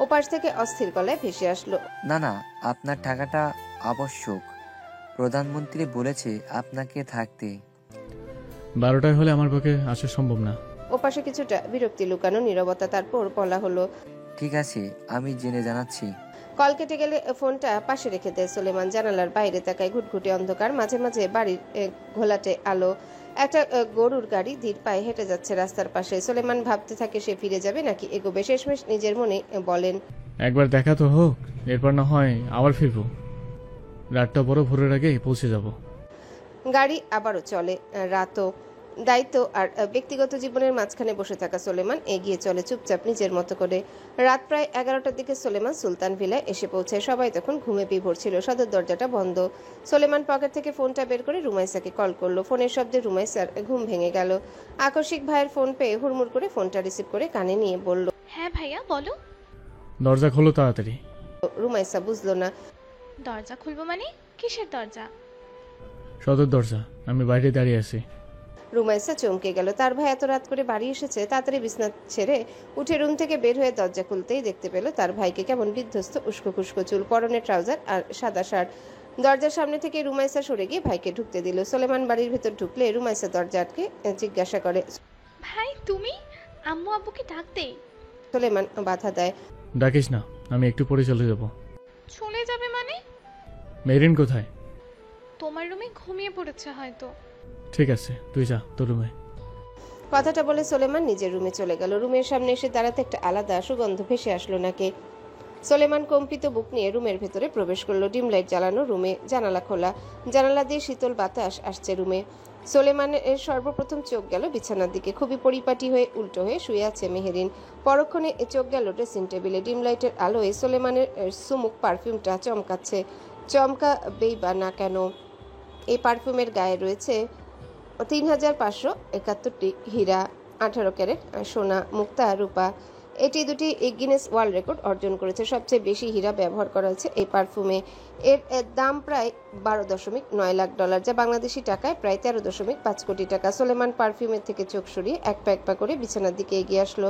ওপাশ থেকে অস্থির গলায় ভেসে আসলো, না না, আপনার টাকাটা আবশ্যক। প্রধানমন্ত্রী বলেছে আপনাকে থাকতে। 12টায় হলে আমার পক্ষে আসা সম্ভব না। ওপাশে কিছুটা বিরক্তি লুকানো নীরবতা, তারপর বলা হলো, ঠিক আছে, আমি জেনে জানাচ্ছি। কল কেটে গেলে ফোনটা পাশে রেখে দেয় সুলেমান। জানালার বাইরে তাকায় ঘুটঘুটে অন্ধকার, মাঝে মাঝে বাড়ির ঘোলাটে আলো। একটা গরুর গাড়ি ধীর পায়ে হেঁটে যাচ্ছে রাস্তার পাশে। সুলেমান ভাবতে থাকে সে ফিরে যাবে নাকি এগোবে। শেষমেশ নিজের মনে বলেন, একবার দেখা তো হোক, এরপর না হয় আবার ফিরবো। রাতটা বড় ভোরের আগে পৌঁছে যাব। গাড়ি আবারও চলে। রাতও। দায়িত্ব আর ব্যক্তিগত জীবনের মাঝখানে বসে থাকা সুলেমান এগিয়ে চলে চুপচাপ নিজের মতো করে। রাত প্রায় 11টার দিকে সুলেমান সুলতান ভিলায় এসে পৌঁছায়। সবাই তখন ঘুমে বিভোর ছিল। সদর দরজাটা বন্ধ। সুলেমান পকেট থেকে ফোনটা বের করে রুমাইসাকে কল করলো। ফোনের শব্দে রুমাইসার ঘুম ভেঙে গেল। আকস্মিক ভাইয়ের ফোন পেয়ে হুড়মুড় করে ফোনটা রিসিভ করে কানে নিয়ে বলল, হ্যাঁ ভাইয়া বলো। দরজা খোলো তাড়াতাড়ি। রুমাইসা বুঝলো না। দরজা খুলবো মানে? কিসের দরজা? সদর দরজা, আমি বাইরে দাঁড়িয়ে আছি। রুমাইসা চমকে গেল। তার ভাই এত রাত করে বাড়ি এসেছে। তাড়াতাড়ি বিছনা ছেড়ে উঠে রুম থেকে বের হয়ে দরজা খুলতেই দেখতে পেল তার ভাইকে। কেমন বিধ্বস্ত, উস্কো খুস্কো চুল, পরনে ট্রাউজার আর সাদা শার্ট। দরজার সামনে থেকে রুমাইসা সরে গিয়ে ভাইকে ঢুকতে দিল। সুলেমান বাড়ির ভেতর ঢুকলে রুমাইসা দরজা আটকে জিজ্ঞাসা করে, ভাই তুমি? আম্মু আব্বুকে ডাকতে। সুলেমান বাধা দেয়। ডাকিস না, আমি একটু পরে চলে যাব। চলে যাবে মানে? মেরিন কোথায়? তোমার রুমে ঘুমিয়ে পড়েছে হয়তো। ঠিক আছে, তুই যা তোর রুমে। কথাটা বলে সুলেমান নিজের রুমে চলে গেল। রুমের সামনে এসে দাঁড়াতে একটা আলাদা সুগন্ধ ভেসে আসলো নাকে। সুলেমান কম্পিত বুক নিয়ে রুমের ভেতরে প্রবেশ করলো। ডিম লাইট জ্বালানো রুমে, জানালা খোলা। জানালা দিয়ে শীতল বাতাস আসছে রুমে। সুলেমানের সর্বপ্রথম চোখ গেল বিছানার দিকে। খুবই পরিপাটি হয়ে উল্টো হয়ে শুয়ে আছে মেহেরিন। পরক্ষণে চোখ গেল ড্রেসিং টেবিলে। ডিম লাইটের আলোয় সুলেমানের সুমুখ পারফিউমটা চমকাচ্ছে। চমকাবেই বা না কেন, এই পারফিউমের গায়ে রয়েছে 3571টি হীরা, 18 ক্যারেট সোনা, মুক্তা, রূপা। এটি দুটি গিনেস ওয়ার্ল্ড রেকর্ড অর্জন করেছে। সবচেয়ে বেশি হীরা ব্যবহার করা হয়েছে এই পারফিউমে। এর দাম প্রায় $12.9 লাখ, যা বাংলাদেশি টাকায় প্রায় 13.5 কোটি টাকা। সুলেমান পারফিউমের থেকে চোখ সরিয়ে এক পা করে বিছানার দিকে এগিয়ে আসলো।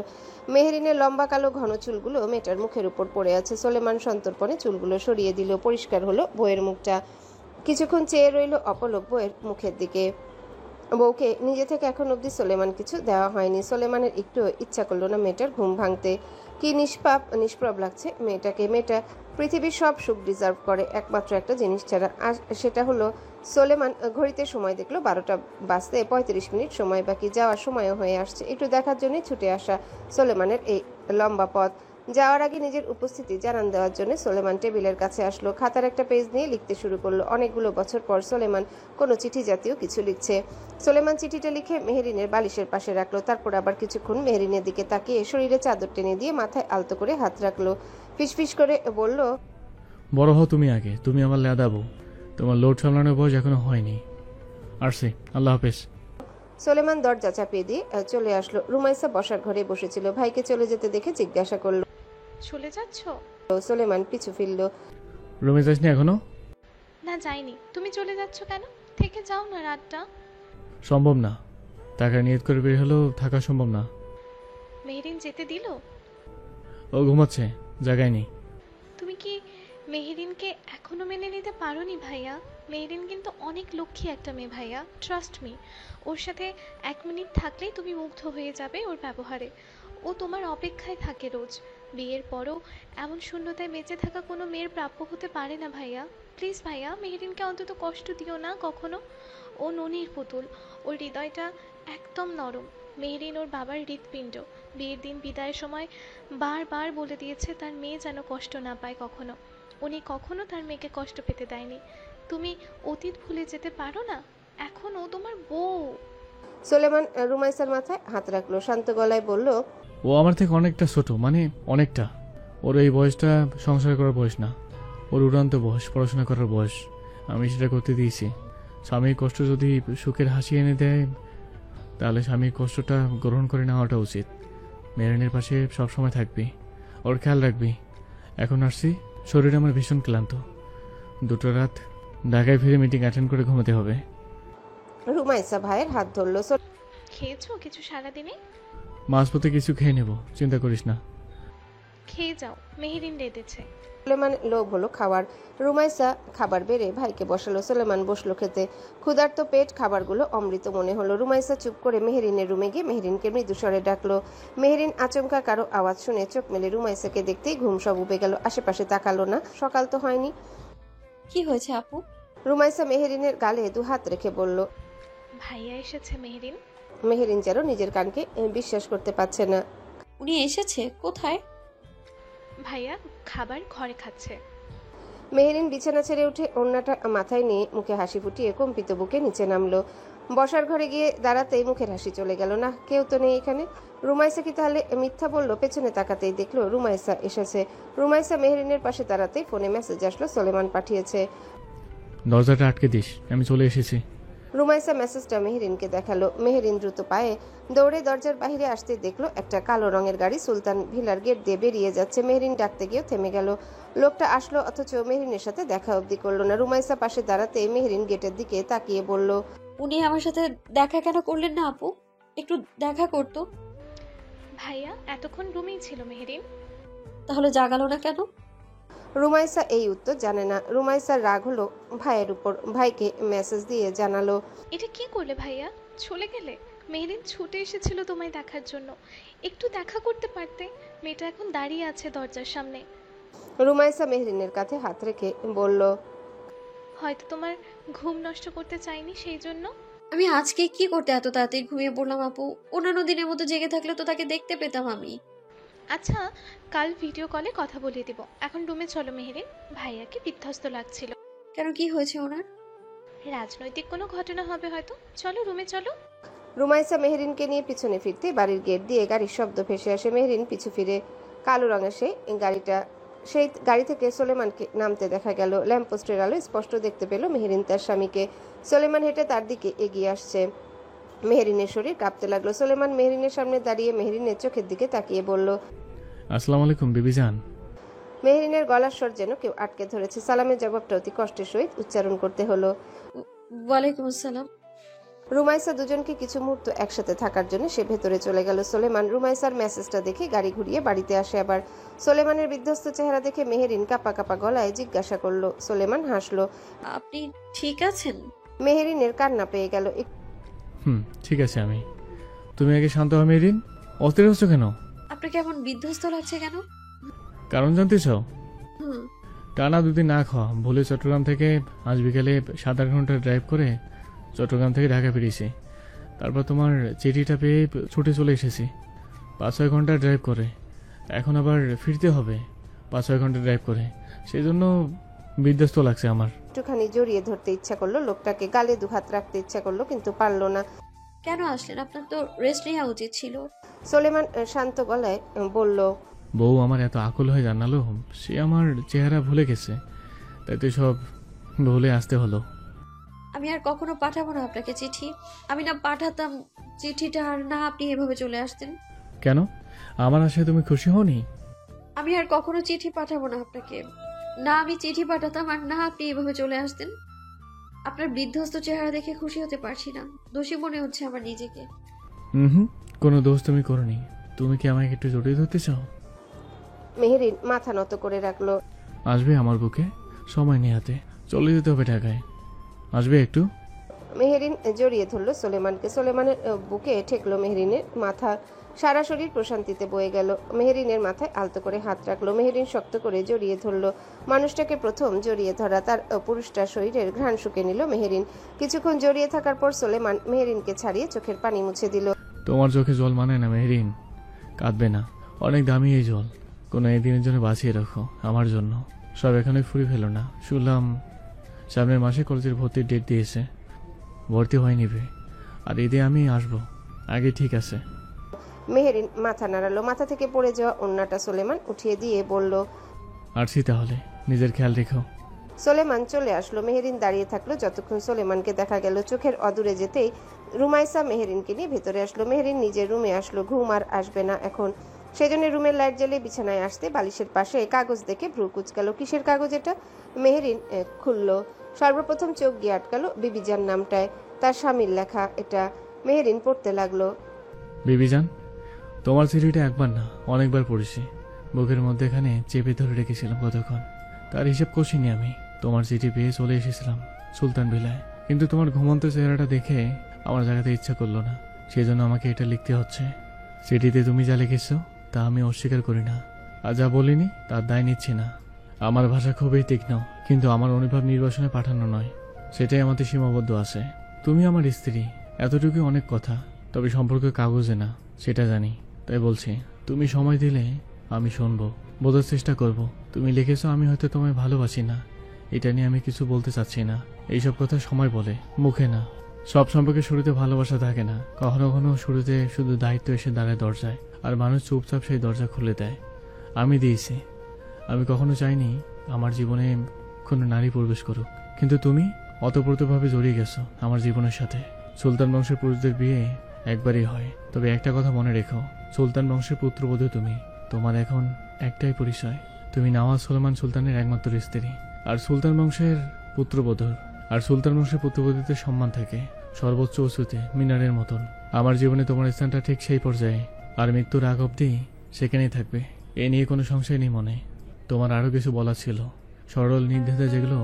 মেহেরিনের লম্বা কালো ঘন চুলগুলো মেয়েটার মুখের উপর পড়ে আছে। সুলেমান সন্তর্পণে চুলগুলো সরিয়ে দিল। পরিষ্কার হলো বইয়ের মুখটা। কিছুক্ষণ চেয়ে রইল অপলক বইয়ের মুখের দিকে। বউকে নিজে থেকে এখন অবধি সুলেমান কিছু দেওয়া হয়নি। সুলেমানের একটু ইচ্ছা করলো না মেয়েটার ঘুম ভাঙতে। কি নিষ্প্রভ লাগছে মেয়েটাকে। মেয়েটা পৃথিবীর সব সুখ ডিজার্ভ করে, একমাত্র একটা জিনিস ছাড়া, আর সেটা হলো সুলেমান। ঘড়িতে সময় দেখলো 12টা বাজতে 35 মিনিট সময় বাকি। যাওয়ার সময়ও হয়ে আসছে। একটু দেখার জন্য ছুটে আসা সুলেমানের এই লম্বা পথ। যাওয়ার আগে নিজের উপস্থিতি জানান দেওয়ার জন্য সুলেমান টেবিলের কাছে আসলো। খাতার একটা পেজ নিয়ে লিখতে শুরু করলো। অনেকগুলো বছর পর সুলেমান কোনো চিঠি জাতীয় কিছু লিখছে। সুলেমান চিঠিটা লিখে মেহেরিনের বালিশের পাশে রাখলো। তারপর আবার কিছুক্ষণ মেহেরিনের দিকে তাকিয়ে শরীরে চাদর টেনে দিয়ে মাথায় আলতো করে হাত রাখলো। ফিসফিস করে বলল, বড় হও তুমি আগে, তুমি আমার লেদাবো। তোমার লোড সামলানোর বয়স এখনো হয়নি। আসছি, আল্লাহ হাফেজ। সুলেমান দরজা চাপিয়ে দিয়ে চলে আসলো। রুমাইসা বসার ঘরে বসেছিল। ভাইকে চলে যেতে দেখে জিজ্ঞাসা করলো, চলে যাচ্ছ? সুলেমান পিছু ফিরল। রুমে যাসনি এখনো? না যাইনি। তুমি চলে যাচ্ছ কেন? থেকে যাও না রাতটা। সম্ভব না, টাকা নিয়ত করে বের হলেও থাকা সম্ভব না। মেহেরিন যেতে দিল? ও ঘুমাচ্ছে, জায়গায় নেই। তুমি কি মেহেরিনকে এখনো মেনে নিতে পারোনি ভাইয়া? মেহেরিন কিন্তু অনেক লক্ষ্মী একটা মেয়ে ভাইয়া, ট্রাস্ট মি। ওর সাথে 1 মিনিট থাকলেই তুমি মুগ্ধ হয়ে যাবে ওর ব্যবহারে। ও তোমার অপেক্ষায় থাকে রোজ। বিয়ের পরও এমন শূন্যতায় বেঁচে থাকা কোনো মেয়ের প্রাপ্য হতে পারে না ভাইয়া। প্লিজ ভাইয়া, মেহেরিনকে অন্তত কষ্ট দিও না কখনো। ও ননির পুতুল, ওর হৃদয়টা একদম নরম। মেহেরিন ওর বাবার হৃৎপিণ্ড। বিয়ের দিন বিদায়ের সময় বারবার বলে দিয়েছে তার মেয়ে যেন কষ্ট না পায় কখনো। উনি কখনো তার মেয়েকে কষ্ট পেতে দেয়নি। তুমি অতীত ভুলে যেতে পারো না? এখন ও তোমার বউ। সুলেমান রুমাইসার মাথায় হাত রাখলো। শান্ত গলায় বলল, ও আমার থেকে অনেকটা ছোট, মানে অনেকটা। ওর এই বয়সটা সংসার করার বয়স না, ওর উড়ান্ত বয়স, পড়াশোনা করার বয়স। আমি সেটা করতে দিয়েছি। স্বামীর কষ্ট যদি সুখের হাসি এনে দেয়, তাহলে স্বামীর কষ্টটা গ্রহণ করে নেওয়াটা উচিত। মেরিনের পাশে সবসময় থাকবি, ওর খেয়াল রাখবি। এখন আসছি, শরীর আমার ভীষণ ক্লান্ত। 2টো রাত ঢাকায় ফিরে মিটিং অ্যাটেন্ড করে ঘুমাতে হবে। রুমাইসা ভাইয়ের হাত ধরলো। খেয়েছো কিছু সারাদিনে? মাঝপথে কিছু খেয়ে নেব, চিন্তা করিস না। খেয়ে যাও, মেহেরিন রেঁধেছে। সোলেমান লোভ হলো খাওয়ার। রুমাইসা খাবার বেড়ে ভাইকে বসালো। সোলেমান বসলো খেতে। ক্ষুধার্ত পেট খাবারগুলো অমৃত মনে হলো। রুমাইসা চুপ করে মেহেরিনের রুমে গিয়ে মেহেরিনকে মৃদুস্বরে ডাকলো। মেহেরিন আচমকা কারো আওয়াজ শুনে চোখ মেলে রুমাইসাকে দেখতেই ঘুম সব উবে গেল। আশেপাশে তাকালো না, সকাল তো হয়নি। কি হয়েছে আপু? রুমাইসা মেহেরিনের গালে দু হাত রেখে বলল। ভাইয়া এসেছে মেহেরিন। মেহেরিন যেন নিজের কানকে বিশ্বাস করতে পারছে না। উনি এসেছে? কোথায়? ভাইয়া খাবার ঘরে খাচ্ছে। মেহেরিন বিছানা ছেড়ে উঠে ওড়নাটা মাথায় নিয়ে মুখে হাসি ফুটিয়ে কম্পিত বুকে নিচে নামলো। বসার ঘরে গিয়ে দাঁড়াতেই মুখের হাসি চলে গেল। না, কেউ তো নেই এখানে। রুমাইসা কি তাহলে মিথ্যা বলল? পেছনে তাকাতেই দেখলো রুমাইসা এসেছে। রুমাইসা মেহেরিনের পাশে দাঁড়াতেই ফোনে মেসেজ আসলো, সোলেমান পাঠিয়েছে। দরজাটা আটকে দিস, আমি চলে এসেছি। রুমাইসা মেসেজটা মেহেরিনকে দেখালো। মেহেরিন দ্রুত পায়ে দৌড়ে দরজার বাইরে আসতে দেখলো একটা কালো রঙের গাড়ি সুলতান ভিলার গেট দিয়ে বেরিয়ে যাচ্ছে। মেহেরিন ডাকতে গিয়েও থেমে গেল। লোকটা আসলো অথচ মেহেরিনের সাথে দেখা অবধি করলো না। রুমাইসা পাশে দাঁড়াতে মেহেরিন গেটের দিকে তাকিয়ে বলল, উনি আমার সাথে দেখা কেন করলেন না আপু? একটু দেখা করতো। ভাইয়া এতক্ষণ রুমেই ছিল মেহেরিন। তাহলে জাগালো না কেন? রুমাইসা এই উত্তর জানে না। রুমাইসার রাগ হলো ভাইয়ের উপর। ভাইকে মেসেজ দিয়ে জানালো, এটা কি করলে ভাইয়া? চলে গেলে? মেহেরিন ছুটে এসেছিল তোমায় দেখার জন্য, একটু দেখা করতে পারতে। মেয়েটা এখন দাঁড়িয়ে আছে দরজার সামনে। রুমাইসা মেহেরিনের কাঁধে হাত রেখে বলল, হয়তো তোমার ঘুম নষ্ট করতে চাইনি সেই জন্য। আমি আজকে কি করতে এত তাড়াতাড়ি ঘুমিয়ে পড়লাম আপু? অন্যান্য দিনের মতো জেগে থাকলে তো তাকে দেখতে পেতাম আমি। আচ্ছা, কাল ভিডিও কলে কথা বলিয়ে দিব। এখন রুমে চলো মেহেরিন, ভাইয়াকে বিধ্বস্ত লাগছিল। কেন, কি হয়েছে ওনার? রাজনৈতিক কোনো ঘটনা হবে হয়তো। চলো রুমে চলো। রুমাইসা মেহেরিনকে নিয়ে পিছনে ফিরতে বাড়ির গেট দিয়ে গাড়ির শব্দ ভেসে আসে। মেহেরিন পিছু ফিরে। কালো রঙের সেই গাড়ি থেকে সোলেমানকে নামতে দেখা গেল। ল্যাম্পপোস্টের আলো স্পষ্ট দেখতে পেল মেহেরিন তার স্বামীকে। সোলেমান হেঁটে তার দিকে এগিয়ে আসছে। মেহেরিনের শরীর কাঁপতে লাগলো। সোলেমান মেহেরিনের সামনে দাঁড়িয়ে মেহেরিনের চোখের দিকে তাকিয়ে বলল, আসসালামু আলাইকুম বিবিজান। মেহেরিনের গলার স্বর যেন কেউ আটকে ধরেছে। সালামের জবাবটা অতি কষ্টের সহিত উচ্চারণ করতে হলো। ওয়ালাইকুম আসসালাম। রুমাইসা দুজনকে কিছু মুহূর্ত একসাথে থাকার জন্য সে ভেতরে চলে গেল। সোলেমান রুমাইসার মেসেজটা দেখে গাড়ি ঘুরিয়ে বাড়িতে আসে। আবার সোলেমানের বিধ্বস্ত চেহারা দেখে মেহেরিন কাঁপা কাঁপা গলায় জিজ্ঞাসা করলো। সোলেমান হাসলো। আপনি ঠিক আছেন? মেহেরিনের কান্না পেয়ে গেল। ঠিক আছে আমি। তুমি আগে শান্ত হও মেরিন, অস্থির হচ্ছ কেন? আপনাকে এমন বিধ্বস্ত লাগছে কেন? কারণ জানতে চাও? হুম। টানা দুদিন না খাওয়া, ভুলে চট্টগ্রাম থেকে আজ বিকেলে 7-8 ঘন্টা ড্রাইভ করে চট্টগ্রাম থেকে ঢাকা ফিরেছি। তারপর তোমার চিঠিটা পেয়ে ছুটে চলে এসেছি 5-6 ঘন্টা ড্রাইভ করে। এখন আবার ফিরতে হবে 5-6 ঘন্টা ড্রাইভ করে, সেই জন্য বিধ্বস্ত লাগছে আমার। একটুখানি জড়িয়ে ধরতে ইচ্ছা করলো লোকটাকে, গালে দুহাত রাখতে ইচ্ছা করলো, কিন্তু পারলো না। কেন আসলেন? আপনার তো রেস্ট নেওয়া উচিত ছিল। সোলেমান শান্ত গলায় বলল, বউ আমার এত আকুল হয়ে জানালো, সে আমার চেহারা ভুলে গেছে, তাই তো সব ভুলে আসতে হলো। আমি আর কখনো পাঠাবো না আপনাকে চিঠি। আমি না পাঠাতাম চিঠিটা, আর না আপনি এভাবে চলে আসতেন। কেন, আমার আশায় তুমি খুশি হওনি? আমি আর কখনো চিঠি পাঠাবো না আপনাকে। না আমি চিঠি পাঠাতাম, আর না আপনি এভাবে চলে আসতেন। আপনার বিধ্বস্ত চেহারা দেখে খুশি হতে পারছি না, দোষী মনে হচ্ছে আমার নিজেকে। কোনো দোষ তুমি করনি। তুমি কি আমাকে একটু জড়িয়ে ধরতে চাও? মেহেরিন মাথা নত করে রাখলো। আসবে আমার বুকে, সময় নিয়ে হাতে চলে যেতে হবে ঢাকায়, আসবে একটু? মেহেরিন জড়িয়ে ধরলো সোলেমানকে। সোলেমানের বুকে ঠেকলো মেহেরিনের মাথা। সারা শরীর প্রশান্তিতে বয়ে গেল। মেহেরিনের মাথায় আলতো করে হাত রাখলো। মেহেরিন শক্ত করে জড়িয়ে ধরলো। মানুষটাকে প্রথম জড়িয়ে ধরা, তার পুরুষটার শরীরের ঘ্রাণ শুকে নিল মেহেরিন। কিছুক্ষণ জড়িয়ে থাকার পর সোলেমান মেহেরিনকে ছাড়িয়ে চোখের পানি মুছে দিল। তোমার চোখে জল মানে না মেহেরিন, কাঁদবে না, অনেক দামি এই জল, কোনো একদিনের জন্য বাঁচিয়ে রাখো আমার জন্য। সব এখানে ফুরি ফেলো না। শুনলাম সামনের মাসে কলেজের ভর্তির ডেট দিয়েছে, ভর্তি হয়ে নিবে, আর ঈদে আমি আসবো আগে। ঠিক আছে? মেহেরিন মাথা নাড়ালো। মাথা থেকে পড়ে যাওয়া ওড়নাটা সোলেমান উঠিয়ে দিয়ে বলল, আসছি তাহলে, নিজের খেয়াল রেখো। সোলেমান চলে আসলো। মেহেরিন দাঁড়িয়ে থাকলো যতক্ষণ সোলেমানকে দেখা গেল। চোখের অদূরে যেতেই রুমাইসা মেহেরিনকে নিয়ে ভেতরে আসলো। মেহেরিন নিজের রুমে আসলো। ঘুম আর আসবে না এখন, সেজন্য রুমের লাইট জ্বালিয়ে বিছানায় আসতে বালিশের পাশে কাগজ দেখে ভ্রু কুচকালো। কিসের কাগজ এটা? মেহেরিন খুললো। সর্বপ্রথম চোখ গিয়ে আটকালো বিবিজান নামটায়। তার স্বামীর লেখা এটা। মেহেরিন পড়তে লাগলো। বেবিজান, তোমার চিঠিটা একবার না অনেকবার পড়েছি। বুকের মধ্যে এখানে চেপে ধরে রেখেছিলাম কতক্ষণ, তার হিসেব কষিনি আমি। তোমার চিঠি পেয়ে চলে এসেছিলাম সুলতান ভিলায়, কিন্তু তোমার ঘুমন্ত চেহারাটা দেখে আমার জায়গাতে ইচ্ছা করলো না, সেজন্য আমাকে এটা লিখতে হচ্ছে। চিঠিতে তুমি যা লিখেছো তা আমি অস্বীকার করি না, আর যা বলিনি তার দায় নিচ্ছি না। আমার ভাষা খুবই তীক্ষ্ণ, কিন্তু আমার অনুভব নির্বাসনে পাঠানো নয়, সেটাই আমাদের সীমাবদ্ধ আছে। তুমি আমার স্ত্রী, এতটুকু অনেক কথা, তবে সম্পর্ক কাগজে না, সেটা জানি। তাই বলছি, তুমি সময় দিলে আমি শুনবো, বোঝার চেষ্টা করব। তুমি লিখেছো আমি হয়তো তোমায় ভালোবাসি না, এটা নিয়ে আমি কিছু বলতে চাচ্ছি না। এইসব কথা সময় বলে, মুখে না। সব সম্পর্কে শুরুতে ভালোবাসা থাকে না, কখনো কখনো শুরুতে শুধু দায়িত্ব এসে দাঁড়ায় দরজায়, আর মানুষ চুপচাপ সেই দরজা খুলে দেয়। আমি দিয়েছি। আমি কখনো চাইনি আমার জীবনে কোনো নারী প্রবেশ করুক, কিন্তু তুমি অতপ্রতভাবে জড়িয়ে গেছো আমার জীবনের সাথে। সুলতান বংশের পুরুষদের বিয়ে একবারই হয়, তবে একটা কথা মনে রেখো, সুলতান বংশের পুত্রবধূ তুমি। তোমার এখন একটাই পরিচয়, তুমি নওয়াজ সুলেমান সুলতানের একমাত্র স্ত্রী। আর সুলতান বংশের পুত্রবধূদের সম্মান থাকে সর্বোচ্চ উঁচুতে, মিনারের মতন। আমার জীবনে তোমার স্থানটা ঠিক সেই পর্যায়ে, আর মৃত্যুর আগ অব্দি সেখানেই থাকবে। এ নিয়ে কোনো সংশয় নেই মনে। তোমার আরও কিছু বলা ছিল, সরল নির্দ্বিধায়, যেগুলো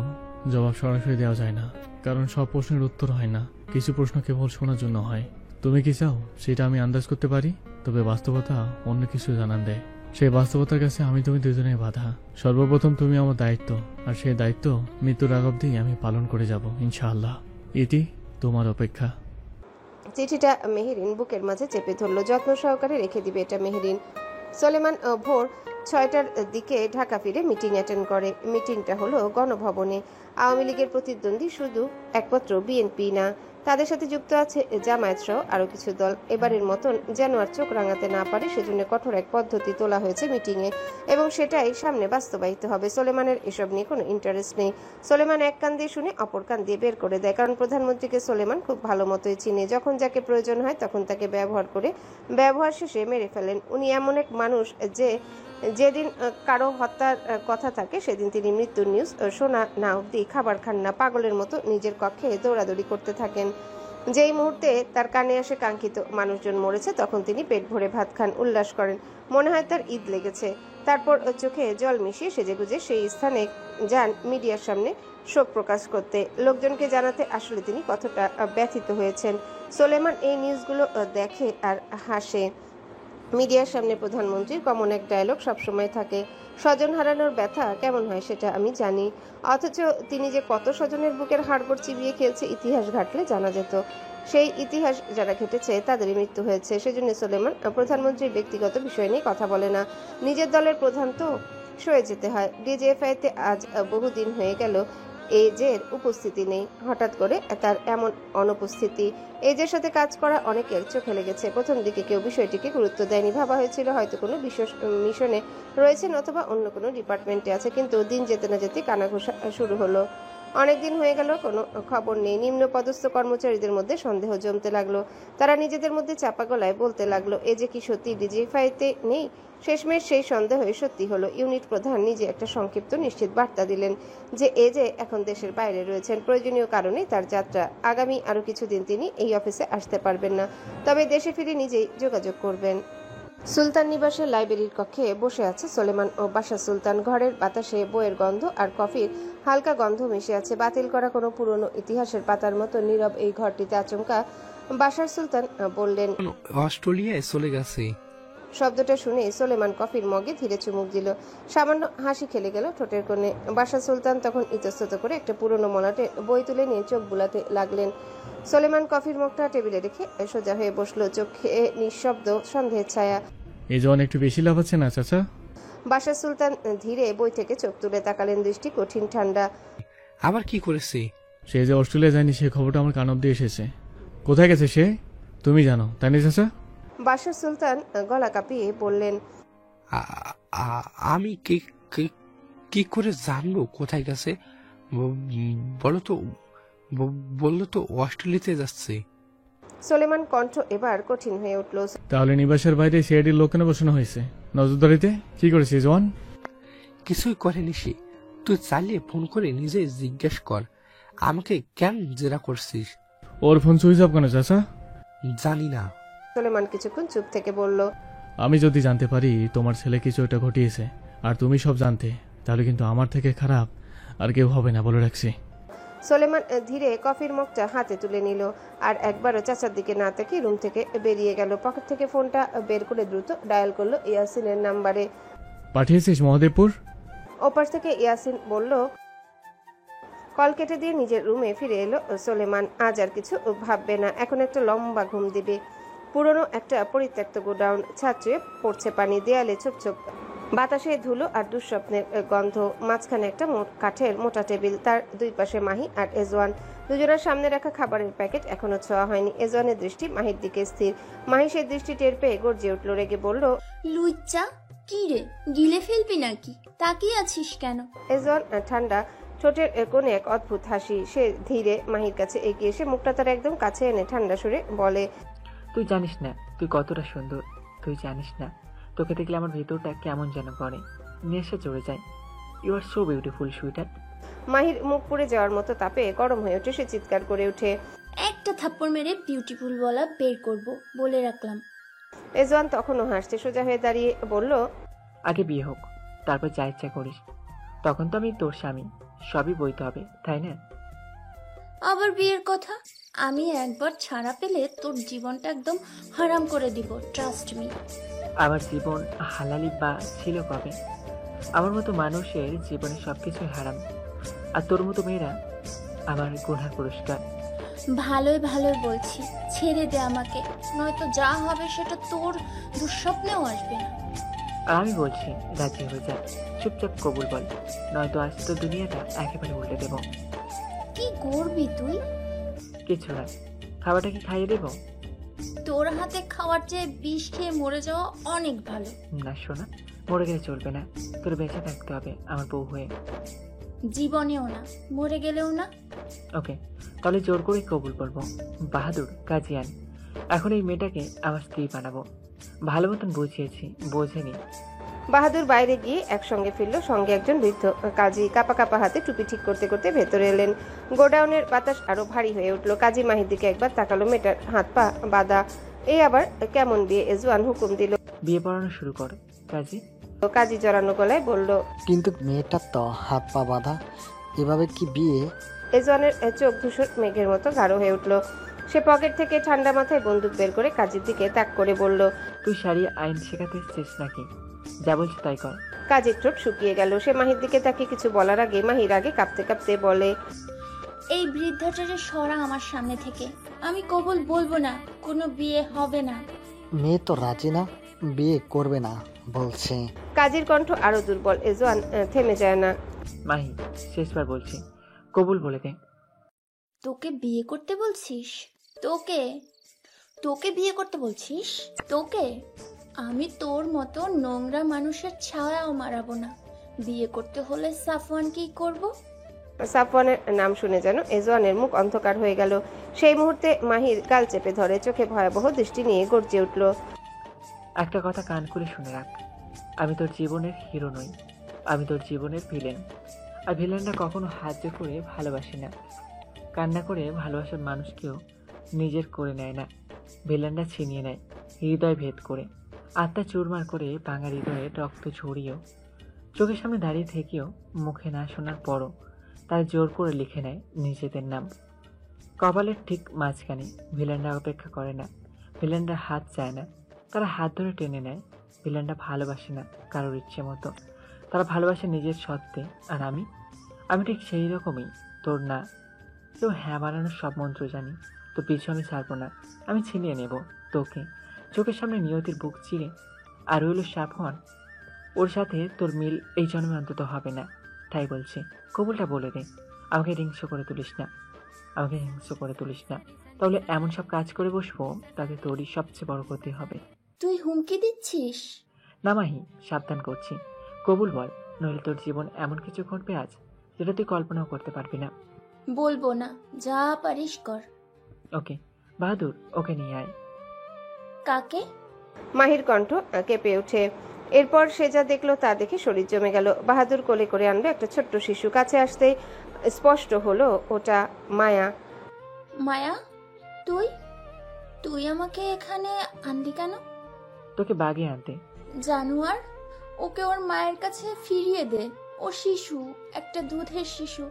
জবাব সরাসরি দেওয়া যায় না, কারণ সব প্রশ্নের উত্তর হয় না। কিছু প্রশ্ন কেবল শোনার জন্য হয়। তুমি কি চাও সেটা আমি আন্দাজ করতে পারি, তবে বাস্তবতা অন্য কিছু জানান দেয়। সেই বাস্তবতার কাছে আমি তুমি দুজনেই বাধা। সর্বপ্রথম তুমি আমার দায়িত্ব, আর সেই দায়িত্ব মৃত্যুর আগ অব্দি আমি পালন করে যাব ইনশাআল্লাহ। ইতি, তোমার অপেক্ষা। চিঠিটা মেহেরিন বুকের মাঝে চেপে ধরলো, যত্ন সহকারে রেখে দিবে এটা মেহেরিন। সোলেমান ভোর 6টার দিকে ঢাকা ফিরে মিটিং অ্যাটেন্ড করে। মিটিংটা হলো গণভবনে। আওয়ামী লীগের প্রতিদ্বন্দ্বী শুধু একমাত্র বিএনপি না, তাদের সাথে যুক্ত আছে জামায়াত সহ আরও কিছু দল। এবারের মতন যেন আর চোখ রাঙাতে না পারে, সেজন্য কঠোর এক পদ্ধতি তোলা হয়েছে মিটিংয়ে, এবং সেটাই সামনে বাস্তবায়িত হবে। সোলেমানের এসব নিয়ে কোনো ইন্টারেস্ট নেই। সোলেমান এক কান দিয়ে শুনে অপর কান দিয়ে বের করে দেয়, কারণ প্রধানমন্ত্রীকে সোলেমান খুব ভালো মতোই চিনে। যখন যাকে প্রয়োজন হয় তখন তাকে ব্যবহার করে ব্যবহার শেষে মেরে ফেলেন। উনি এমন এক মানুষ যে যেদিন কারো হত্যার কথা থাকে সেদিন তিনি মৃত্যুর নিউজ শোনা না অবধি খাবার খান না, পাগলের মতো নিজের কক্ষে দৌড়াদৌড়ি করতে থাকেন। যেই মুহূর্তে তার কানে আসে কাঙ্ক্ষিত মানুষজন মরেছে, তখন তিনি পেট ভরে ভাত খান, উল্লাস করেন, মনে হয় তার ঈদ লেগেছে। তারপর চোখে জল মিশিয়ে সেজেগুজে সেই স্থানে যান মিডিয়ার সামনে শোক প্রকাশ করতে, লোকজনকে জানাতে আসলে তিনি কতটা ব্যথিত হয়েছেন। সোলেমান এই নিউজগুলো দেখে আর হাসে। মিডিয়ার সামনে প্রধানমন্ত্রীর কমন এক ডায়লগ সবসময় থাকে, স্বজন হারানোর ব্যথা কেমন হয় সেটা আমি জানি। অথচ তিনি যে কত স্বজনের বুকের হাড়গোড় চিবিয়ে খেয়েছে ইতিহাস ঘাটলে জানা যেত। সেই ইতিহাস যারা ঘেটেছে তাদেরই মৃত্যু হয়েছে। সেজন্য সোলেমান প্রধানমন্ত্রীর ব্যক্তিগত বিষয় নিয়ে কথা বলে না। নিজের দলের প্রধান তো সয়ে যেতে হয়। ডিজিএফআইতে আজ বহুদিন হয়ে গেল এজের উপস্থিতি নেই। হঠাৎ করে তার এমন অনুপস্থিতি, এজের সাথে কাজ করা অনেকের চোখে লেগেছে। প্রথম দিকে কেউ বিষয়টিকে গুরুত্ব দেয়নি, ভাবা হয়েছিল হয়তো কোনো বিশেষ মিশনে রয়েছেন অথবা অন্য কোনো ডিপার্টমেন্টে আছে, কিন্তু দিন যেতে না যেতে কানাঘুষা শুরু হলো। অনেকদিন হয়ে গেল কোনো খবর নেই। নিম্ন পদস্থ কর্মচারীদের মধ্যে সন্দেহ জমতে লাগলো। তারা নিজেদের মধ্যে চাপা গলায় বলতে লাগলো, এ যে কি সত্যি ডিজিএফআইতে নেই? শেষমেশ সেই সন্দেহ সত্যি হলো। ইউনিট প্রধান নিজে একটা সংক্ষিপ্ত নিশ্চিত বার্তা দিলেন যে এ যে এখন দেশের বাইরে রয়েছেন, প্রয়োজনীয় কারণে তার যাত্রা। আগামী আরো কিছুদিন তিনি এই অফিসে আসতে পারবেন না, তবে দেশে ফিরে নিজেই যোগাযোগ করবেন। সুলতান নিবাসের লাইব্রেরির কক্ষে বসে আছে সোলেমান ও বাশার সুলতান। ঘরের বাতাসে বইয়ের গন্ধ আর কফির হালকা গন্ধ মিশে আছে। বাতিল করা কোনো পুরনো ইতিহাসের পাতার মতো নীরব এই ঘরটিতে। আচমকা বাশার সুলতান বললেন, অস্ট্রেলিয়ায় চলে গেছে। শব্দটা শুনে সোলেমান কফির মগে ধীরে চুমুক দিল। সামান্য হাসি খেলে গেল ঠোঁটের কোণে। বাশার সুলতান তখন ইতস্তত করে একটা পুরনো মলাটে বই তুলে নিয়ে চোখ বুলাতে লাগলেন। সোলেমান কফির মগটা টেবিলে রেখে সোজা হয়ে বসলো, চোখে নিঃশব্দ সন্দেহের ছায়া। এই জন একটু বেশি লাভ আছে না চাচা? বাশার সুলতান ধীরে বই থেকে চোখ তুলে তাকালেন, দৃষ্টি কঠিন ঠান্ডা। আবার কি করেছে? সে যে অস্ট্রেলিয়া যায়নি সে খবরটা আমার কান অব্দি এসেছে। কোথায় গেছে সে তুমি জানো, তাই না চাচা? বাশার সুলতান গলা কাঁপিয়ে বললেন, আমি কি করে জানবো কোথায় গেছে? বললো তো অস্ট্রেলিয়াতে যাচ্ছে। সোলেমান কণ্ঠ এবার কঠিন হয়ে উঠল। তাহলে নিবাসের বাইরে সিআইডির লোক কেন বসানো হয়েছে নজরদারিতে? কি করেছে জন? কিছুই করেনি সে। তুই চালিয়ে ফোন করে নিজে জিজ্ঞেস কর, আমাকে কেন জেরা করছিস? ওর ফোন সুইচ অফ কেন চাচা? জানি না। সোলেমান কিছুক্ষণ চুপ থেকে বলল, আমি যদি জানতে পারি তোমার ছেলে কিছু একটা ঘটিয়েছে আর তুমি সব জানতে, তাহলে কিন্তু আমার থেকে খারাপ আর কেউ হবে না, বলে রাখছি। সোলেমান ধীরে কফির মগটা হাতে তুলে নিল আর একবারও চাচার দিকে না তাকিয়ে রুম থেকে বেরিয়ে গেল। পকেট থেকে ফোনটা বের করে দ্রুত ডায়াল করলো ইয়াসিনের নাম্বারে। পাঠিয়েছিস মহাদেবপুর? ওপাশ থেকে ইয়াসিন বলল। কল কেটে দিয়ে নিজের রুমে ফিরে এলো সোলেমান। আজ আর কিছু ভাববে না, এখন একটা লম্বা ঘুম দিবে। পুরনো একটা পরিত্যক্ত গোডাউন, ছাদ চুয়ে পড়ছে পানি, দেয়ালে ছোপ ছোপ বাতাসে ধুলো আর দুঃস্বপ্নের গন্ধ। মাঝখানে একটা কাঠের মোটা টেবিল, তার দুই পাশে মাহি আর এজওয়ান। দুজনের সামনে রাখা খাবারের প্যাকেট এখনো ছোঁয়া হয়নি। এজওয়ানের দৃষ্টি মাহির দিকে স্থির। মাহি সেই দৃষ্টি টের পেয়ে গর্জে উঠল, রেগে বলল, লুচ্চা, কি রে গিলে ফেলবি নাকি? তাকিয়ে আছিস কেন? এজওয়ান ঠান্ডা ঠোঁটের কোণে এক অদ্ভুত হাসি। সে ধীরে মাহির কাছে এগিয়ে এসে মুখটা তার একদম কাছে এনে ঠান্ডা সুরে বলে, তুই জানিস না তুই কতটা সুন্দর। তুই জানিস না তোকে দেখলে আমার ভেতরটা কেমন যেন করে, নেশা চড়ে যায়। You are so beautiful sweeter. মাহির মুখ পুড়ে যাওয়ার মতো তাপে গরম হয়ে উঠে সে চিৎকার করে ওঠে। একটা থাপ্পড় মেরে বিউটিফুল বলা বের করব বলে রাখলাম। এজওয়ান তখনও হাসতে সোজা হয়ে দাঁড়িয়ে বলল, আগে বিয়ে হোক, তারপর যা ইচ্ছা করিস। তখন তো আমি তোর স্বামী, সবই বইতে হবে, তাই না? আবার বিয়ের কথা? আমি একবার ছাড়া পেলে তোর জীবনটা একদম হারাম করে দিব, ট্রাস্ট মি। আমার জীবন হালালি বা ছিল কবে? আমার মতো মানুষের জীবনে সবকিছুই হারাম, আর তোর মতো মেয়েরা আমার গুনার পুরস্কার। ভালোই ভালোই বলছি, ছেড়ে দে আমাকে, নয়তো যা হবে সেটা তোর দুঃস্বপ্নেও আসবে না। আর আমি বলছি রাজি হয়ে যা, চুপচাপ কবুল বল, নয়তো আজ তো দুনিয়াটা একেবারে উল্টে দেব। কি করবি তুই? কিছু না, খাবারটা কি খাইয়ে দেবো? তোর হাতে খাওয়ার চেয়ে বিষ খেয়ে মরে যাওয়া অনেক ভালো। না শোনা, মরে গেলে চলবে না, তোর বেঁচে থাকতে হবে আমার বউ হয়ে। জীবনেও না, মরে গেলেও না। ওকে, তাহলে জোর করে কবুল বলবো। বাহাদুর কাজিয়ান, এখন এই মেয়েটাকে আমার স্ত্রী বানাবো। ভালো মতন বুঝিয়েছি, বোঝেনি। বাহাদুর বাইরে গিয়ে একসঙ্গে ফিরল, সঙ্গে একজন বৃদ্ধ কাজী। কাপা কাপা হাতে টুপি ঠিক করতে করতে ভেতরে এলেন। গোডাউনের বাতাস আরো ভারী হয়ে উঠল। কাজী মাহির দিকে একবার তাকালো, মেয়েটার হাত পা বাঁধা। এই আবার কেমন বিয়ে? এজওয়ান হুকুম দিল। বিয়ে পড়ানো শুরু কর কাজী। কাজী জড়ানো গলায় বলল, কিন্তু মেয়েটার তো হাত পা বাঁধা, এভাবে কি বিয়ে? এজওয়ানের চোখ ধূসর মেঘের মতো গাঢ় হয়ে উঠল। সে পকেট থেকে ঠান্ডা মাথায় বন্দুক বের করে কাজীর দিকে তাক করে বলল, তুই শাড়ি আইন শেখাতে এসছিস নাকি? যা বলছি তাই কর। কাজীর ঠোঁট শুকিয়ে গেল। সে মাহির দিকে তাকে কিছু বলার আগে মাহির আগে কাঁপতে কাঁপতে বলে, এই বৃদ্ধাটারে সরা আমার সামনে থেকে। আমি কবুল বলবো না, কোনো বিয়ে হবে না। মেয়ে তো রাজি না, বিয়ে করবে না বলছে। কাজীর কণ্ঠ আরো দুর্বল। এজওয়ান থেমে যায় না। মাহি, শেষবার বলছি, কবুল বলে দে। তোকে বিয়ে করতে বলছিস? তোকে তোকে বিয়ে করতে বলছিস? তোকে? আমি তোর মতো নোংরা মানুষের ছায়াও মারাবো না। বিয়ে করতে হলে সাফওয়ানকেই করব। সাফওয়ানের নাম শুনে যেন এজওয়ানের মুখ অন্ধকার হয়ে গেল। সেই মুহূর্তে মাহির গাল চেপে ধরে, চোখে ভয়াবহ দৃষ্টি নিয়ে গর্জে উঠল, একটা কথা কান করে শুনে রাখ, আমি তোর জীবনের হিরো নই, আমি তোর জীবনের ভিলেন। আর ভিলেনরা কখনো সাহায্য করে ভালোবাসে না, কান্না করে ভালোবাসার মানুষকেও নিজের করে নেয় না। ভিলেনরা ছিনিয়ে নেয়, হৃদয় ভেদ করে, আত্মা চুরমার করে, ভাঙা হৃদয়ে রক্ত ঝরিয়েও, চোখের সামনে দাঁড়িয়ে থেকেও, মুখে না শোনার পরও তারা জোর করে লিখে নেয় নিজেদের নাম কপালের ঠিক মাঝখানে। ভিলেনরা অপেক্ষা করে না, ভিলেনরা হাত চায় না, তারা হাত ধরে টেনে নেয়। ভিলেনরা ভালোবাসে না কারোর ইচ্ছে মতো, তারা ভালোবাসে নিজের সত্ত্বে। আর আমি ঠিক সেই রকমই। তোর না কেউ হ্যাঁ বানানোর সব মন্ত্র জানি, তো পিছু আমি ছাড়বো না, আমি ছিনিয়ে নেব তোকে চোখের সামনে নিয়তির বুক চিরে। আর রইল সাফওয়ান, ওর সাথে তোর মিল এই জন্মে অন্তত হবে না। তাই বলছি, কবুলটা বলে দে। আমাকে হিংস্র করে তুলিস না, আমাকে হিংস্র করে তুলিস না, তাহলে এমন সব কাজ করে বসবো তাতে তোরই সবচেয়ে বড় ক্ষতি হবে। তুই হুমকি দিচ্ছিস? না মাহি, সাবধান করছি, কবুল বল, নইলে তোর জীবন এমন কিছু ঘটবে আজ যেটা তুই কল্পনাও করতে পারবি না। বলবো না, যা পারিস কর। ওকে বাহাদুর, ওকে নিয়ে আয়। কাকে? মাহির কণ্ঠ কেঁপে ওঠে। এরপর সে যা দেখলো তা দেখে শরীর জমে গেল। বাহাদুর কোলে করে আনলো একটা ছোট্ট শিশু। কাছে আসতেই স্পষ্ট হলো ওটা মায়া। মায়া? তুই তুই আমাকে এখানে আনলি কেন? তোকে বাগিয়ে আনতে। জানোয়ার, ওকে ওর মায়ের কাছে ফিরিয়ে দে। ও শিশু, একটা দুধের শিশু,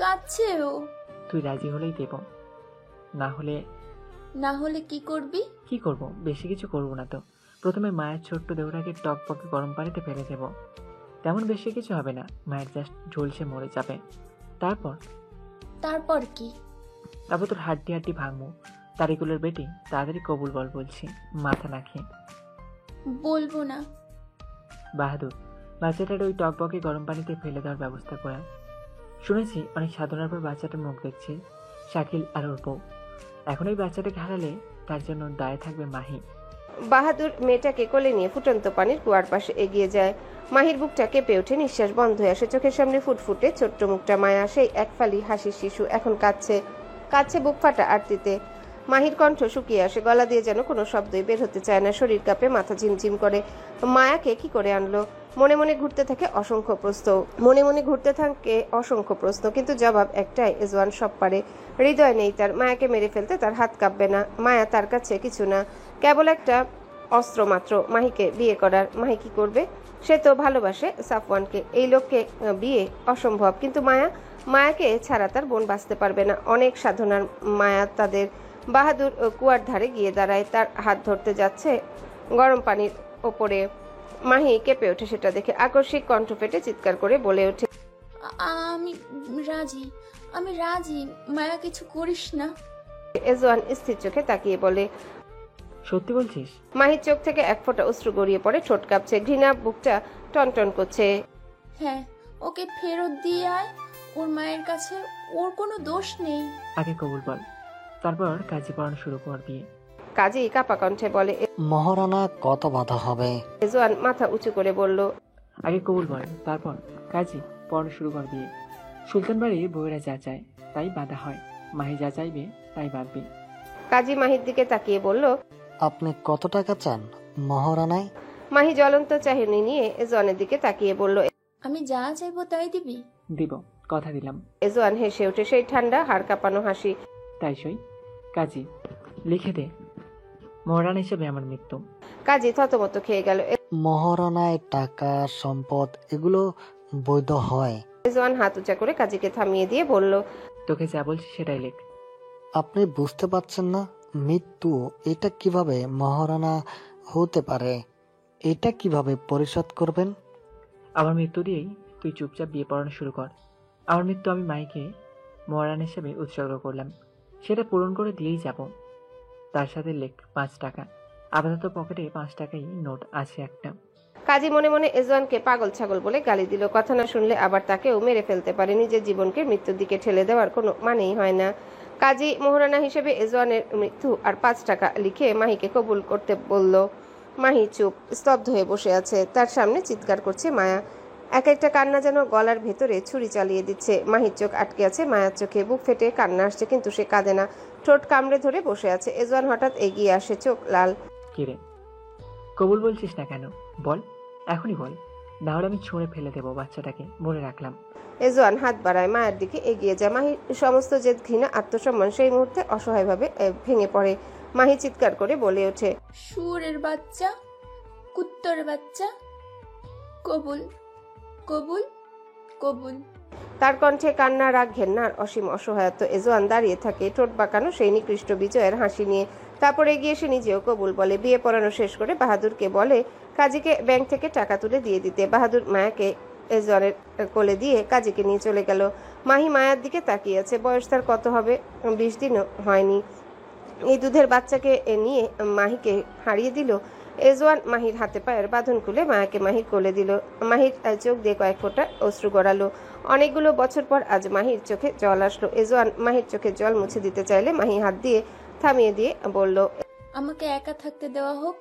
কাঁদছে ও। তুই রাজি হলেই দেব, না হলে? না হলে কি করবি? কি করব? বেশি কিছু করব না তো। প্রথমে মায়ের ছোট্ট দেহটাকে টকবকে গরম পানিতে ফেলে দেব। তেমন বেশি কিছু হবে না, মায়ের জাস্ট ঝলসে মরে যাবে। তারপর তারপর কি? তারপর তোর হাড্ডি হাড্ডি ভাঙবো। তারিকুলের বেটি, তাড়াতাড়ি কবুল বল বলছি, মাথা না খেয়ে। বলবো না। বাহাদুর, বাচ্চাটার ওই টকবকে গরম পানিতে ফেলে দেওয়ার ব্যবস্থা করা। শুনেছি অনেক সাধনার পর বাচ্চাটার মুখ দেখছে শাকিল আর ওর বউ। এখন ওই বাচ্চাটাকে হারালে তার জন্য দায় থাকবে মাহি। বাহাদুর মেয়েটাকে কোলে নিয়ে ফুটন্ত পানির কুয়ার পাশে এগিয়ে যায়। মাহির বুকটা কেঁপে ওঠে, নিঃশ্বাস বন্ধ হয়ে আসে। চোখের সামনে ফুটফুটে ছোট্ট মুখটা। মায়া সেই এক ফালি হাসির শিশু এখন কাঁদছে বুক ফাটা আরতিতে। মাহির কণ্ঠ শুকিয়ে আসে, গলা দিয়ে যেন কোনো শব্দই বের হতে চায় না। শরীর কাঁপে, মাথা ঝিমঝিম করে। মায়াকে কি করে আনলো? মনে মনে ঘুরতে থাকে অসংখ্য প্রশ্ন, কিন্তু জবাব একটাই, এজওয়ান সব পারে। হৃদয় নেই তার। মায়াকে মেরে ফেলতে তার হাত কাঁপবে না। মায়া তার কাছে কিছু না, কেবল একটা অস্ত্র মাত্র মাহিকে বিয়ে করার। মাহি কি করবে? সে তো ভালোবাসে সাফওয়ানকে। এই লোককে বিয়ে অসম্ভব। কিন্তু মায়াকে ছাড়া তার বোন বাঁচতে পারবে না। অনেক সাধনার মায়া তাদের। বাহাদুর কুয়ার ধারে গিয়ে দাঁড়ায়, তার হাত ধরতে যাচ্ছে গরম পানির ওপরে। মাহি কেঁপে ওঠে সেটা দেখে, আকস্মিক কণ্ঠ ফেটে চিৎকার করে বলে ওঠে, আমি রাজি। মায়া কিছু করিস না। এজওয়ান স্থির চোখে তাকিয়ে বলে, সত্যি বলছিস? মাহির চোখ থেকে এক ফোঁটা অশ্রু গড়িয়ে পড়ে, ঠোঁট কাঁপছে, ঘৃণা বুকটা টনটন করছে। হ্যাঁ, ওকে ফেরত দিয়ে আয় ওর মায়ের কাছে। ওর কোনো দোষ নেই। আগে কবুল বল, তারপর কাজী পড়ানো শুরু করবি। কাজী কাপা কণ্ঠে বলে। মহারানা কত বাধা হবে? এজওয়ান মাথা উঁচু করে বলল, আগে কবুল বল, তারপর কাজী পড়ানো শুরু করবি। সুলতান বাড়ির বউয়েরা যা চায় তাই বাধা হয়, মাহি যা চাইবে তাই বাঁধবি। কাজী মাহির দিকে তাকিয়ে বলল, আপনি কত টাকা চান মহারানায়? মাহি জ্বলন্ত চাহনি নিয়ে এজওয়ানের দিকে তাকিয়ে বলল, আমি যা চাইবো তাই দিবি? দিব, কথা দিলাম। এজওয়ান হেসে ওঠে, সেই ঠান্ডা হাড় কাঁপানো হাসি। তাই সই। কাজী লিখে দে, মহারানা হিসেবে আমার মৃত্যু। কাজী থতমত খেয়ে গেল। মহারানায় টাকা সম্পদ এগুলো বৈধ হয়? এজওয়ান হাত উঁচা করে কাজীকে থামিয়ে দিয়ে বলল, তোকে যা বলছি সেটাই লেখ। আপনি বুঝতে পারছেন না? মৃত্যু এটা কিভাবে মহারানা হতে পারে? এটা কিভাবে পরিশোধ করবেন? আমার মৃত্যু দিয়েই তুই চুপচাপ বিয়ে পড়ানো শুরু কর। আমার মৃত্যু আমি মাইকে মহারানা হিসেবে উৎসর্গ করলাম, সেটা পূরণ করে দিয়েই যাব। তার সাথে লেখ 5 টাকা। আপাতত পকেটে 5 টাকাই নোট আছে একটা। কাজী মনে মনে এজওয়ানকে পাগল ছাগল বলে গালি দিল। কথা না শুনলে আবার তাকেও মেরে ফেলতে পারে। নিজের জীবনকে মৃত্যুর দিকে ঠেলে দেওয়ার কোনো মানেই হয় না। কাজী মহারানা হিসেবে এজওয়ানের মৃত্যু আর 5 টাকা লিখে মাহিকে কবুল করতে বলল। মাহি চুপ, স্তব্ধ হয়ে বসে আছে। তার সামনে চিৎকার করছে মায়া। এক একটা কান্না যেন গলার ভেতরে ছুরি চালিয়ে দিচ্ছে। মাহির চোখ আটকে আছে, মায়ার চোখে বুক ফেটে কান্না আসছে, কিন্তু সে কাঁদে না, ঠোঁট কামড়ে ধরে বসে আছে। এজওয়ান হঠাৎ এগিয়ে আসে, চোখ লাল। কিরে, কবুল বলছিস না কেন? বল, এখনই বল, না হলে আমি ছুঁড়ে ফেলে দেবো বাচ্চাটাকে, বলে রাখলাম। এজওয়ান হাত বাড়ায়, মায়ের দিকে এগিয়ে যায়। মাহির সমস্ত জেদ, ঘৃণা, আত্মসম্মান সেই মুহূর্তে অসহায়ভাবে ভেঙে পড়ে। মাহি চিৎকার করে বলে ওঠে, শুয়োরের বাচ্চা, কুত্তর বাচ্চা, কবুল কবুল কবুল। তার কণ্ঠে কান্না, রাগ, ঘেন্না আর অসীম অসহায়ত্ব। এজওয়ান দাঁড়িয়ে থাকে, ঠোঁট বাঁকানো সেই নিকৃষ্ট বিজয়ের হাসি নিয়ে। তারপরে এগিয়ে এসে নিজেও কবুল বলে। বিয়ে পড়ানো শেষ করে বাহাদুরকে বলে কাজীকে ব্যাংক থেকে টাকা তুলে দিয়ে দিতে। বাহাদুর মায়াকে এজওয়ানের কোলে দিয়ে কাজীকে নিয়ে চলে গেল। মাহি মায়ার দিকে তাকিয়ে আছে। বয়স তার কত হবে? 20 দিনও হয়নি। এই দুধের বাচ্চাকে নিয়ে মাহিকে হারিয়ে দিল। এজওয়ান মাহির হাতে পায়ের বাঁধন খুলে মায়াকে মাহির কোলে দিল। মাহির চোখ দিয়ে কয়েক ফোঁটা অশ্রু গড়ালো। অনেকগুলো বছর পর আজ মাহির চোখে জল আসলো। এজওয়ান মাহির চোখে জল মুছে দিতে চাইলে মাহি হাত দিয়ে থামিয়ে দিয়ে বলল, আমাকে একা থাকতে দেওয়া হোক।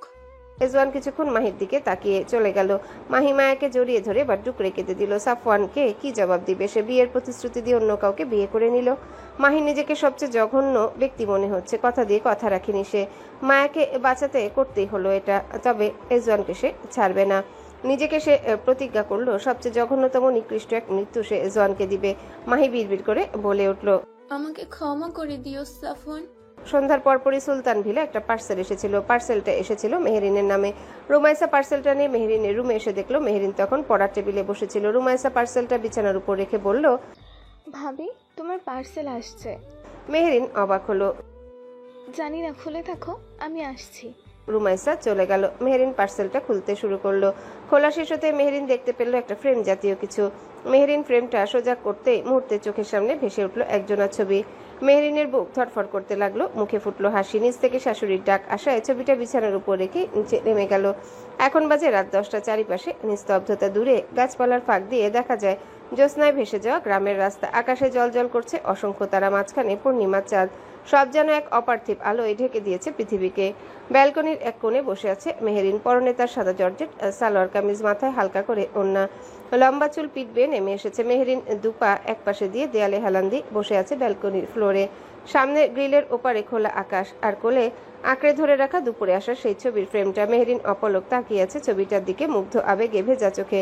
এজওয়ান কিছুক্ষণ মাহির দিকে তাকিয়ে চলে গেল। মাহি মায়াকে জড়িয়ে ধরে বা ডুকরে কেঁদে দিল। সাফওয়ানকে কি জবাব দিবে? সে বিয়ের প্রতিশ্রুতি দিয়ে অন্য কাউকে বিয়ে করে নিল। মাহি নিজেকে সবচেয়ে জঘন্য ব্যক্তি মনে হচ্ছে। কথা দিয়ে কথা রাখেনি সে। মায়াকে বাঁচাতে করতেই হলো এটা। তবে এজওয়ানকে সে ছাড়বে না। নিজেকে সে প্রতিজ্ঞা করলো সবচেয়ে জঘন্যতম নিকৃষ্ট এক মৃত্যু সে এজওয়ানকে দিবে। মাহি বিড়বিড় করে বলে উঠল, আমাকে ক্ষমা করে দিও সাফওয়ান। সন্ধ্যার পরপরই সুলতান ভিলা একটা পার্সেল এসেছিল। পার্সেলটা এসেছিল মেহেরিনের নামে। রুমাইসা পার্সেলটা নিয়ে মেহেরিনের রুমে এসে দেখলো মেহেরিন তখন পড়ার টেবিলে বসেছিল। রুমাইসা পার্সেলটা বিছানার উপর রেখে বলল, ভাবি তোমার পার্সেল আসছে। মেহেরিন অবাক হলো। জানি না, খুলে থাকো, আমি আসছি। রুমাইসা চলে গেল। মেহেরিন পার্সেলটা খুলতে শুরু করলো। খোলা শেষ হতে মেহেরিন দেখতে পেল একটা ফ্রেম জাতীয় কিছু। মেহেরিন ফ্রেমটা সোজা করতেই মুহূর্তে চোখের সামনে ভেসে উঠল একজনের ছবি। মেহেরিনের বুক ধড়ফড় করতে লাগলো, মুখে ফুটলো হাসি। নিচ থেকে শাশুড়ির ডাক আসায় ছবিটা বিছানার উপর রেখে নিচে নেমে গেল। এখন বাজে রাত 10টা। চারিপাশে নিস্তব্ধতা। দূরে গাছপালার ফাঁক দিয়ে দেখা যায় জ্যোৎস্নায় ভেসে যাওয়া গ্রামের রাস্তা। আকাশে জলজল করছে অসংখ্য তারা, মাঝখানে পূর্ণিমার চাঁদ। সব যেন এক অপার্থিব আলোয় ঢেকে দিয়েছে পৃথিবীকে। ব্যালকনির এক কোণে বসে আছে মেহেরিন। পরনে তার সাদা জর্জেট সালোয়ার কামিজ, মাথায় হালকা করে ওড়না, লম্বা চুল পিঠ বেয়ে নেমে এসেছে। মেহেরিন দুপা এক পাশে দিয়ে দেয়ালে হেলান দিয়ে বসে আছে ব্যালকনির ফ্লোরে। সামনে গ্রিলের ওপারে খোলা আকাশ, আর কোলে আঁকড়ে ধরে রাখা দুপুরে আসা সেই ছবির ফ্রেমটা। মেহেরিন অপলক তাকিয়ে আছে ছবিটার দিকে, মুগ্ধ আবেগে ভেজা চোখে।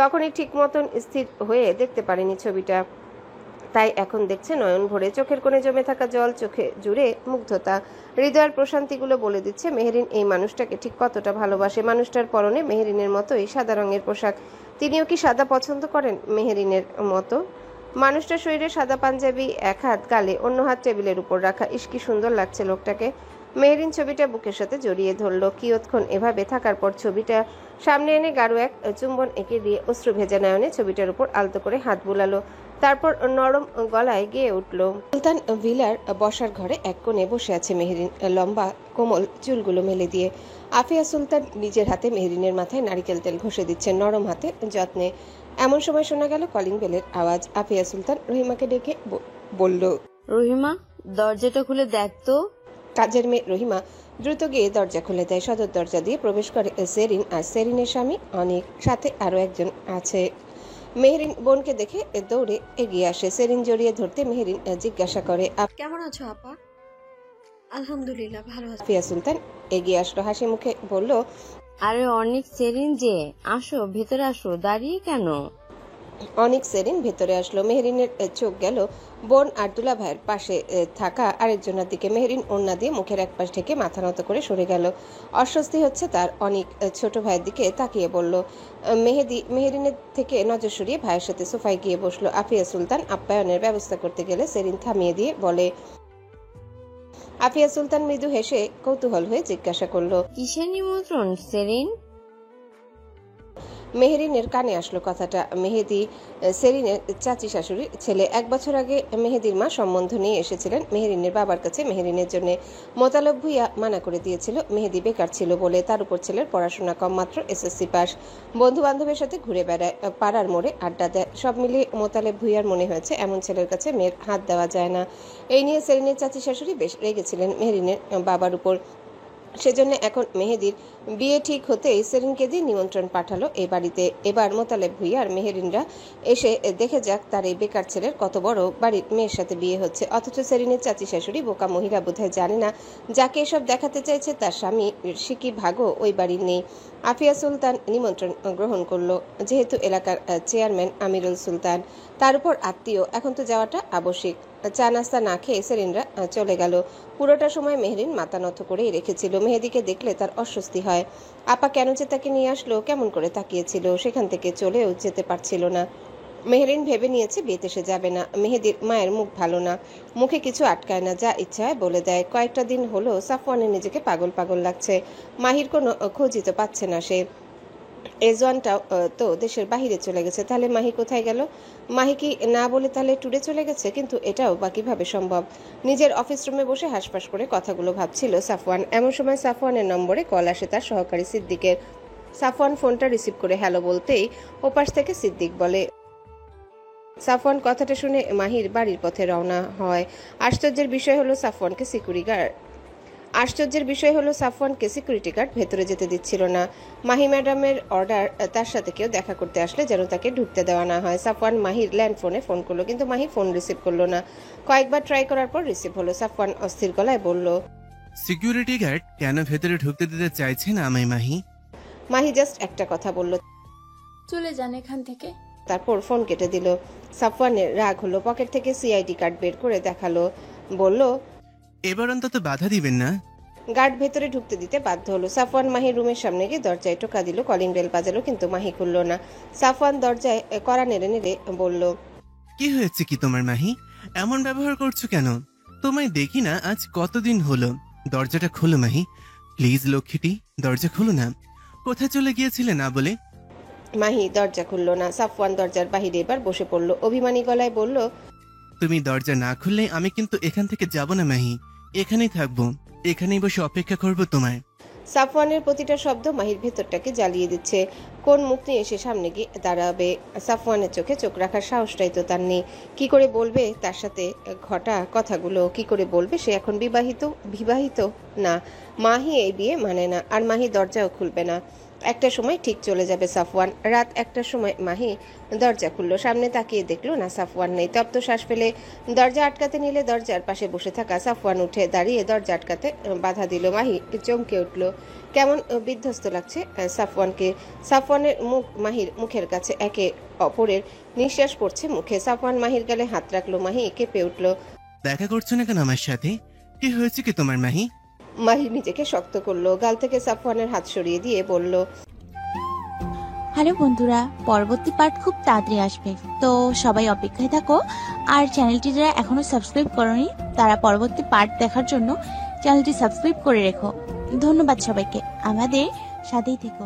তখনই ঠিক মতন স্থির হয়ে দেখতে পারেনি ছবিটা, তাই এখন দেখছে নয়ন ভরে। চোখের কোণে জমে থাকা জল, চোখে জুড়ে মুগ্ধতা, হৃদয়ের প্রশান্তিগুলো বলে দিচ্ছে মেহেরিন এই মানুষটাকে ঠিক কতটা ভালোবাসে। মানুষটার পরনে মেহেরিনের মতোই সাদা রঙের পোশাক। তিনিও কি সাদা পছন্দ করেন মেহেরিনের মতো? মানুষটার শরীরে সাদা পাঞ্জাবি, এক হাত গালে, অন্য হাত টেবিলের উপর রাখা। ইস, কি সুন্দর লাগছে লোকটাকে। মেহেরিন ছবিটা বুকের সাথে জড়িয়ে ধরল। কিয়ৎক্ষণ এভাবে থাকার পর ছবিটা সামনে এনে গাঢ় এক চুম্বন এঁকে দিয়ে অশ্রু ভেজা নয়নে ছবিটার উপর আলতো করে হাত বুলালো। তারপর নরম গলায় গেয়ে উঠল। সুলতান ভিলার বসার ঘরে এক কোণে বসে আছে মেহেরিন, লম্বা কোমল চুলগুলো মেলে দিয়ে। আফিয়া সুলতান নিজের হাতে মেহেরিনের মাথায় নারিকেল তেল ঘষে দিচ্ছেন, নরম হাতে যত্নে। এমন সময় শোনা গেল কলিং বেলের আওয়াজ। আফিয়া সুলতান রহিমাকে ডেকে বলল, রহিমা, দরজাটা খুলে দেখ তো। কাজের মেয়ে রহিমা দ্রুত গিয়ে দরজা খুলে দেয়। সদর দরজা দিয়ে প্রবেশ করে সেরিন আর সেরিনের স্বামী অনেক, সাথে আরো একজন আছে। মেহেরিন বোনকে দেখে দৌড়ে এগিয়ে আসে। সেরিন জড়িয়ে ধরতে মেহেরিন জিজ্ঞাসা করে, কেমন আছো আপা? আলহামদুলিল্লাহ, ভালো আছি। আফিয়া সুলতান এগিয়ে আসলো, হাসি মুখে বলল, আরে অনেক, সেরিন যে, আসো ভেতরে আসো, দাঁড়িয়ে কেন? অনেক। সেরিন ভেতরে আসলো। মেহেরিনের চোখ গেল বোন আর দুলা ভাইয়ের পাশে থাকা আরেকজনের দিকে। মেহেরিন ওড়না দিয়ে মুখের এক পাশ থেকে মাথা নত করে সরে গেল। অস্বস্তি হচ্ছে তার। অনেক ছোট ভাইয়ের দিকে তাকিয়ে বলল। মেহেরিনের থেকে নজর সরিয়ে ভাইয়ের সাথে সোফায় গিয়ে বসলো। আফিয়া সুলতান আপ্যায়নের ব্যবস্থা করতে গেলে সেরিন থামিয়ে দিয়ে বলে, আফিয়া সুলতান মৃদু হেসে কৌতূহল হয়ে জিজ্ঞাসা করলো, কিসের নিমন্ত্রণ সেরিন? মেহেরিনের কানে আসলো কথাটা। মেহেদি সেরিনের চাচি শাশুড়ির ছেলে। 1 বছর আগে মেহেদির মা সম্বন্ধ নিয়ে এসেছিলেন মেহেরিনের বাবার কাছে মেহেরিনের জন্য। মোতালেব ভুইয়া মানা করে দিয়েছিল, মেহেদি বেকার ছিল বলে। তার উপর ছেলের পড়াশোনা কম, মাত্র এসএসসি পাস। বন্ধু বান্ধবের সাথে ঘুরে বেড়ায়, পাড়ার মোড়ে আড্ডা দেয়। সব মিলিয়ে মোতালেব ভুইয়ার মনে হয়েছে এমন ছেলের কাছে মেয়ের হাত দেওয়া যায় না। এই নিয়ে সেরিনের চাচি শাশুড়ি বেশ রেগেছিলেন মেহেরিনের বাবার উপর। সেজন্য এখন মেহেদির বিয়ে ঠিক হতেই সেরিনকে দিয়ে নিমন্ত্রণ পাঠালো এই বাড়িতে। এবার মোতালেব ভুইয়া আর মেহেরিনরা এসে দেখে যাক তার এই বেকার ছেলের কত বড় বাড়ির মেয়ের সাথে বিয়ে হচ্ছে। অথচ সেরিনের চাচি শাশুড়ি বোকা মহিলা বোধহয় জানে না যাকে এসব দেখাতে চাইছে তার স্বামী সিকি ভাগও ওই বাড়ির নেই। আফিয়া সুলতান নিমন্ত্রণ গ্রহণ করলো, যেহেতু এলাকার চেয়ারম্যান আমিরুল সুলতান, তার উপর আত্মীয়, এখন তো যাওয়াটা আবশ্যিক। চা নাস্তা না খেয়ে সেরিনরা চলে গেল। পুরোটা সময় মেহেরিন মাথা নত করেই রেখেছিল। মেহেদিকে দেখলে তার অস্বস্তি হয়। আপা কেন যে তাকে নিয়ে আসলো, কেমন করে তাকিয়েছিল, সেখান থেকে চলেও যেতে পারছিল না। মেহেরিন ভেবে নিয়েছে বিয়েতে সে যাবে না। মেহেদির মায়ের মুখ ভালো না, মুখে কিছু আটকায় না, যা ইচ্ছা হয় বলে দেয়। কয়েকটা দিন হলো সাফওয়ানের নিজেকে পাগল পাগল লাগছে। মাহির কোনো খোঁজই তো পাচ্ছে না সে। রেজওয়ানটাও তো দেশের বাহিরে চলে গেছে, তাহলে মাহি কোথায় গেল? মাহি কি না বলে তাহলে ট্যুরে চলে গেছে? কিন্তু এটাও বা কিভাবে সম্ভব? নিজের অফিস রুমে বসে হাসপাস করে কথাগুলো ভাবছিল সাফওয়ান। এমন সময় সাফওয়ানের নম্বরে কল আসে তার সহকারী সিদ্দিকের। সাফওয়ান ফোনটা রিসিভ করে হ্যালো বলতেই ওপাশ থেকে সিদ্দিক বলে, সাফওয়ান কথাটা শুনে মাহির বাড়ির পথে রওনা হয়। আশ্চর্যের বিষয় হলো সাফওয়ানকে সিকিউরিটি গার্ড ভেতরে যেতে দিচ্ছিল না। মাহি ম্যাডামের অর্ডার, তার সাথে কেউ দেখা করতে আসলে যেন তাকে ঢুকতে দেওয়া না হয়। সাফওয়ান মাহির ল্যান্ডফোনে ফোন করলো, কিন্তু মাহি ফোন রিসিভ করলো না। কয়েকবার ট্রাই করার পর রিসিভ হলো। সাফওয়ান অস্থির গলায় বলল, সিকিউরিটি গার্ড কেন ভেতরে ঢুকতে দিতে চাইছে না আমায় মাহি? মাহি জাস্ট একটা কথা বলল, চলে যান এখান থেকে। তারপর ফোন কেটে দিল। সাফওয়ানের রাগ হলো, পকেট থেকে সিআইডি কার্ড বের করে দেখালো, বলল, এবার অন্তত বাধা দিবেন না। গার্ড ভেতরে ঢুকতে দিতে বাধ্য হলো। সাফওয়ান মাহির রুমের সামনে গিয়ে দরজায় টোকা দিল, কলিং বেল বাজালো, কিন্তু মাহি খুলল না। সাফওয়ান দরজায় কড়া নেড়ে নেড়ে বলল, কি হয়েছে কি তোমার মাহি? এমন ব্যবহার করছো কেন? তোমায় দেখি না আজ কতদিন হলো। দরজাটা খোলো মাহি, প্লিজ লক্ষ্মীটি, দরজা খোলো না। কোথায় চলে গিয়েছিলে না বলে? মাহি দরজা খুলল না। সাফওয়ান দরজার বাহিরে এবার বসে পড়ল, অভিমানী গলায় বলল, তুমি দরজা না খুললে আমি কিন্তু এখান থেকে যাব না মাহি, এখানেই থাকবো, এখানেই বসে অপেক্ষা করবো তোমায়। সাফওয়ানের প্রতিটা শব্দ মাহির ভেতরটাকে জ্বালিয়ে দিচ্ছে। কোন মুখ নিয়ে এসে সামনে গিয়ে দাঁড়াবে? সাফওয়ানের চোখে চোখ রাখার সাহসটাই তো তার নেই। কি করে বলবে তার সাথে ঘটা কথাগুলো? কি করে বলবে সে এখন বিবাহিত না? মাহি এই বিয়ে মানে না, আর মাহি দরজাও খুলবে না। একটা সময় ঠিক চলে যাবে সাফওয়ান। রাত 1টার সময় মাহি দরজা খুললো, সামনে তাকিয়ে দেখলো না সাফওয়ান নেই। তপ্ত শ্বাস ফেলে দরজা আটকাতে নিলে দরজার পাশে বসে থাকা সাফওয়ান উঠে দাঁড়িয়ে দরজা আটকাতে বাধা দিল। মাহি চমকে উঠল, কেমন বিধ্বস্ত লাগছে সাফওয়ানকে। সাফওয়ানের মুখ মাহির মুখের কাছে, একে অপরের নিঃশ্বাস পড়ছে মুখে। সাফওয়ান মাহির গালে হাত রাখলো, মাহি কেঁপে উঠল। দেখা করছো না কেন আমার সাথে? কি হয়েছে কি তোমার মাহি? মাহি নিজেকে শক্ত করলো, গাল থেকে সাফওয়ানের হাত সরিয়ে দিয়ে বলল, হ্যালো বন্ধুরা, পরবর্তী পার্ট খুব তাড়াতাড়ি আসবে, তো সবাই অপেক্ষায় থাকো। আর চ্যানেলটি যারা এখনো সাবস্ক্রাইব করোনি তারা পরবর্তী পার্ট দেখার জন্য চ্যানেলটি সাবস্ক্রাইব করে রেখো। ধন্যবাদ সবাইকে, আমাদের সাথেই থেকো।